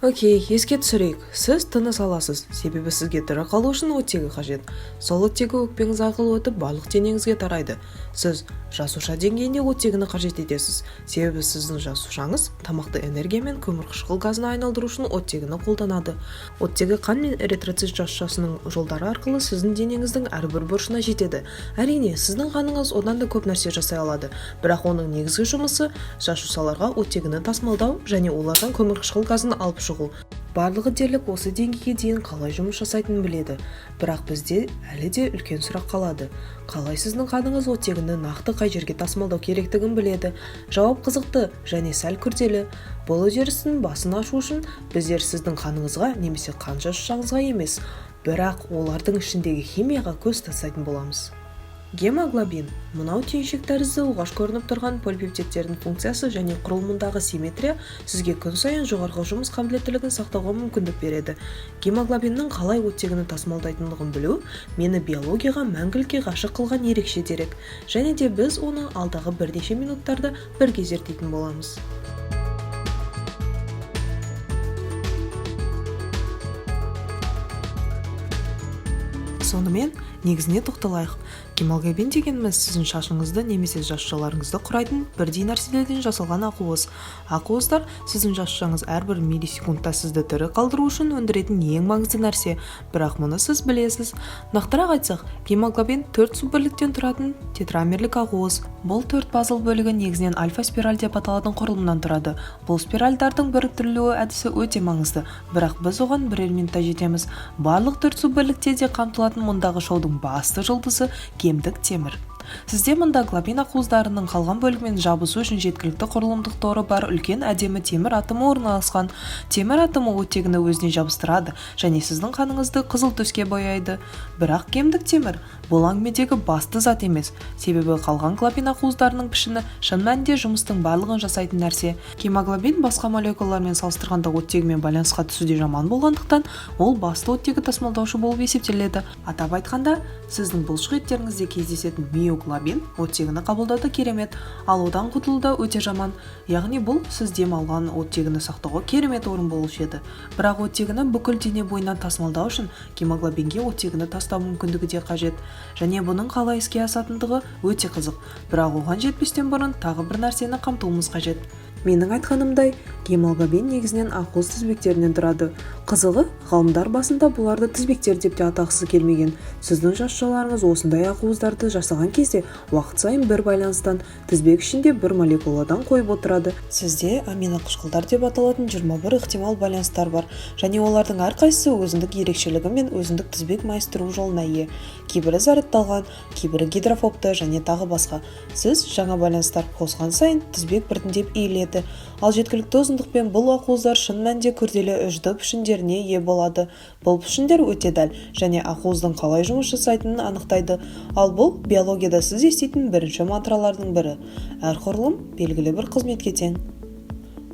Окей, еске түсірейік. Сіз тыныс аласыз, себебі сізге тірі қалу үшін оттегі қажет. Сол оттегі өкпеңіз арқылы өтіп барлық денеңізге тарайды. Сіз жасуша деңгейінде оттегіні қажет етесіз, себебі сіздің жасушаңыз тамақты энергия мен көмірқышқыл газына айналдыру үшін оттегіні қолданады. Оттегі қан мен эритроцит жасушасының жолдары арқылы сіздің денеңіздің әрбір бұрышына жетеді. Әрине, сіздің қаныңыз одан да көп нәрсе жасай алады, бірақ оның негізгі жұмысы жасушаларға оттегіні тасымалдау және олардан көмірқышқыл газын алып шығу. Барлығы дерлік осы деңгейге дейін қалай жұмыс жасайтынын біледі, бірақ бізде әлі де үлкен сұрақ қалады. Қалай сіздің қаныңыз оттегіні нақты қай жерге тасымалдау керектігін біледі? Жауап қызықты және сәл күрделі. Бұл үдерістің басын ашу үшін біздер сіздің қаныңызға немесе қан жасушаңызға емес, бірақ олардың ішіндегі химияға көз тастайтын боламыз. Гемоглобин – мынау түйіншек тәрізді оғаш көрініп тұрған полипептидтердің функциясы және құрылымындағы симметрия сізге күн сайын жоғарғы жұмыс қабілеттілігін сақтауға мүмкіндік береді. Гемоглобиннің қалай оттегіні тасымалдайтындығын білу мені биологияға мәңгілікке ғашық қылған ерекше дерек, және де біз оны алдағы бірнеше минуттарда бірге зерттейтін боламыз. Сонымен, негізіне тоқталайық. Гемоглобин дегеніміз сіздің шашыңызды немесе жасушаларыңызды құрайтын бірдей нәрселерден жасалған ақуыз. Ақуыздар сіздің жасушаңыз әрбір миллисекундта сізді тірі қалдыру үшін өндіретін ең маңызды нәрсе, бірақ мұны сіз білесіз. Нақтырақ айтсақ, гемоглобин 4 суббірліктен тұратын тетрамерлік ақуыз. Бұл 4 базал бөлігі негізінен альфа-спираль деп аталатын құрылымнан тұрады. Бұл спиральдардың біріктірілуі әдісі өте маңызды, бірақ біз оған бірер минутта жетеміз. Барлық 4 суббірлікте де қамтылатын мұндағы шоудың басты жұлдызы кемдік темір. Сізде мұнда глобин ақуыздарының қалған бөлігімен жабысу үшін жеткілікті құрылымдық торы бар үлкен әдемі темір атомы орналасқан. Темір атомы оттегіні өзіне жабыстырады және сіздің қаныңызды қызыл түске бояйды. Бірақ кемдік темір бұл әңгімедегі басты зат емес, себебі қалған глобин ақуыздарының пішіні шын мәнінде жұмыстың барлығын жасайтын нәрсе. Гемоглобин басқа молекулалармен салыстырғанда оттегімен байланысқа түсуде жаман болғандықтан, ол басты оттегі тасымалдаушы болып есептеледі. Атап айтқанда, сіздің бұлшық еттеріңізде кездесетін миоглобин оттегіні қабылдауды керемет, ал одан құтылуда өте жаман. Яғни бұл сіз дем алған оттегіні сақтауға керемет орын болушы еді. Бірақ оттегіні бүкіл дене бойынан тасымалдау үшін гемоглобинге оттегіні тастау мүмкіндігі де қажет. Және бұның қалай іске асатындығы өте қызық. Бірақ оған жетпестен бұрын тағы бір нәрсені қамтуымыз қажет. Менің айтқанымдай, гемоглобин негізінен ақуыз тізбектерінен тұрады. Қызығы, ғалымдар басында бұларды тізбектер деп те атағысы келмеген. Сіздің жасушаларыңыз осындай ақуыздарды жасаған кезде уақыт сайын бір байланыстан тізбек ішінде бір молекуладан қойып отырады. Сізде аминоқышқылдар деп аталатын 21 ықтимал байланыстар бар, және олардың әрқайсысы өзіндік ерекшелігі мен өзіндік тізбек майыстыру жолына ие. Кейбірі зарядталған, кейбірі гидрофобты және тағы басқа. Сіз жаңа байланыстар қосқан сайын тізбек біртіндеп иіледі. Ал жеткілікті ұзындықпен бұл ақуыздар шын мәнінде күрделі үжді пішіндеріне ие болады. Бұл пішіндер өте дәл және ақуыздың қалай жұмыс жасайтынын анықтайды. Ал бұл биологияда сіз еститін бірінші мантралардың бірі. Әр құрылым белгілі бір қызметке тең.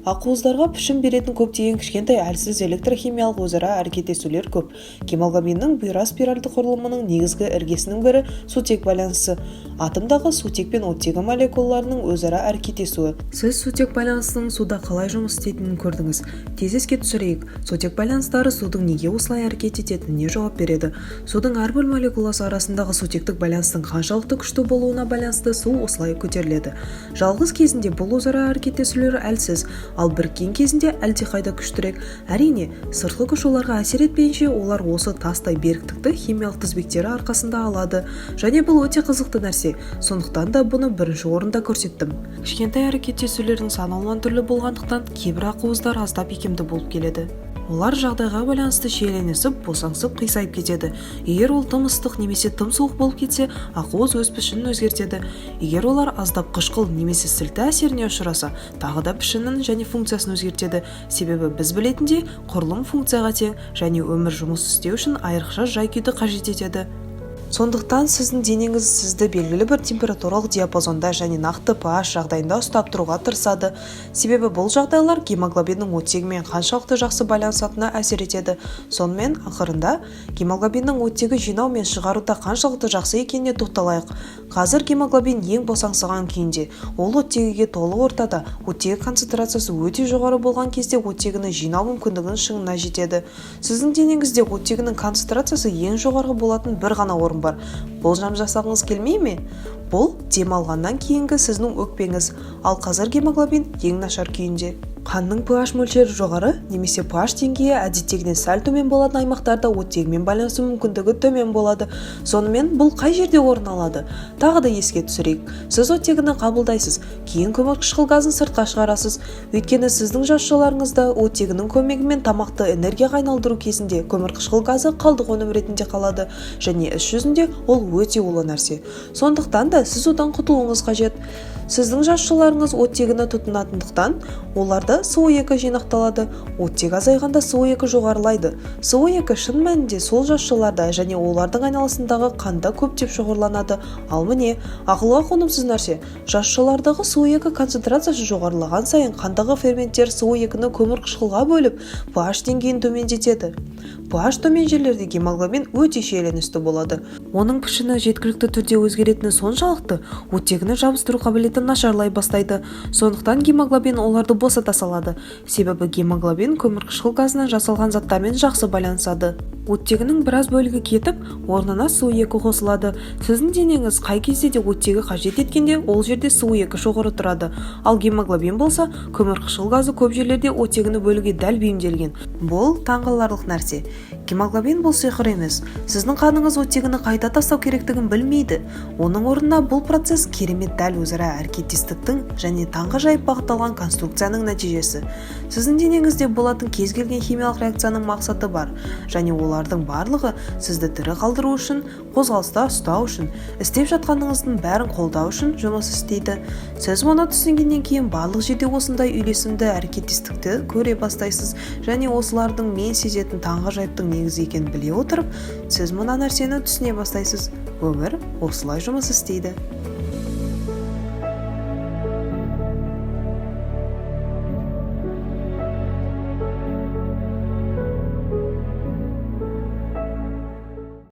Ақуыздарға пішін беретін көптеген кішкентай әлсіз электрохимиялық өзара әрекеттесулер көп. Гемоглобиннің бұйра спиральді құрылымының негізгі іргесінің бірі сутек байланысы. Атомдағы сутек пен оттегі молекулаларының өзара әрекеттесуі. Сіз сутек байланысының суда қалай жұмыс істейтінін көрдіңіз. Тез еске түсірейік, сутек байланыстары судың неге осылай әрекет ететініне жауап береді. Судың әрбір молекуласы арасындағы сутектік байланыстың қаншалықты күшті болуына байланысты су осылай көтеріледі. Жалғыз кезінде бұл өзара әрекеттесулер әлсіз, ал біріккен кезінде әлдеқайда күштірек. Әрине, сыртқы күш оларға әсер етпейінше, олар осы тастай беріктікті химиялық тізбектері арқасында алады. Және бұл өте қызықты нәрсе, сондықтан да бұны бірінші орында көрсеттім. Кішкентай әрекеттесулердің сан алуан түрлі болғандықтан, кейбір ақуыздар аздап икемді болып келеді. Олар жағдайға байланысты шиеленісіп, босаңсып, қисайып кетеді. Егер ол тым ыстық немесе тым суық болып кетсе, ақуыз өз пішінін өзгертеді. Егер олар аздап қышқыл немесе сілті әсеріне ұшыраса, тағы да пішінін және функциясын өзгертеді. Себебі біз білетіндей, құрылым функцияға тең және өмір жұмыс істеу үшін айрықша жай-күйді қажет етеді. Сондықтан сіздің денеңіз сізді белгілі бір температуралық диапазонда және нақты pH жағдайында ұстап тұруға тырысады. Себебі бұл жағдайлар гемоглобиннің оттегімен қаншалықты жақсы байланысатынына әсер етеді. Сонымен ақырында гемоглобиннің оттегі жинау мен шығаруда қаншалықты жақсы екеніне тоқталайық. Қазір гемоглобин ең босаңсыған күйінде. Ол оттегіге толы ортада, оттегі концентрациясы өте жоғары болған кезде оттегіні жинау мүмкіндігінің шыңына жетеді. Сіздің денеңізде оттегінің концентрациясы ең жоғарғы болатын бір ғана орын бар. Болжам жасағыңыз келмей ме? Бұл демалғаннан кейінгі сіздің өкпеңіз, ал қазір гемоглобин ең нашар күйінде. Қанның pH мөлшері жоғары немесе pH деңгейі әдеттегіден сәл төмен болатын аймақтарда оттегімен байланысу мүмкіндігі төмен болады. Сонымен бұл қай жерде орын алады? Тағы да еске түсірейік. Сіз оттегіні қабылдайсыз, кейін көмірқышқыл газын сыртқа шығарасыз. Өйткені сіздің жасушаларыңызда оттегінің көмегімен тамақты энергияға айналдыру кезінде көмірқышқыл газы қалдық өнім ретінде қалады және іс жүзінде ол өте улы нәрсе. Сондықтан да сіз одан құтылуыңыз қажет. Сіздің жасушаларыңыз оттегіні тұтынатындықтан оларда СО2 жинақталады. Оттек азайғанда СО2 жоғарылайды. СО2 шын мәнінде сол жасушаларда және олардың айналасындағы қанда көптеп шоғырланады. Ал міне, ақылға қонымсыз нәрсе. Жасушалардағы СО2 концентрациясы жоғарылаған сайын қандағы ферменттер СО2-ні көмірқышқылға бөліп, pH деңгейін төмендетеді. pH төмен жерлерде гемоглобин өте шиеленісті болады. Оның пішіні жеткілікті түрде өзгеретіні соншалықты оттегіні жабыстыру қабілеті нашарлай бастайды. Сондықтан гемоглобин оларды босата салады. Себебі гемоглобин көмірқышқыл газынан жасалған заттармен жақсы байланысады. Оттегінің біраз бөлігі кетіп, орнына СО2 қосылады. Сіздің денеңіз қай кезде де оттегі қажет еткенде, ол жерде СО2 шоғыры тұрады. Ал гемоглобин болса, көмірқышқыл газы көп жерлерде оттегіні бөлуге дәл бейімделген. Бұл таңғаларлық нәрсе. Гемоглобин бұл сиқыр емес. Сіздің қаныңыз оттегіні қайта тастау керектігін білмейді. Оның орнына бұл процесс керемет дәл өзара әрекеттестіктің және таңғажайып бағытталған конструкцияның нәтижесі. Сіздің денеңізде болатын кез келген химиялық реакцияның мақсаты бар, және олардың барлығы сізді тірі қалдыру үшін, қозғалыста ұстау үшін, істеп жатқаныңыздың бәрін қолдау үшін жұмыс істейді. Сіз мұны түсінгеннен кейін барлық жерде осындай үйлесімді әрекеттестікті көре бастайсыз, және осылардың мен сезетін таңғажайыптың негізі екенін біле отырып, сіз мына нәрсені түсіне бастайсыз. Өмір осылай жұмыс істейді.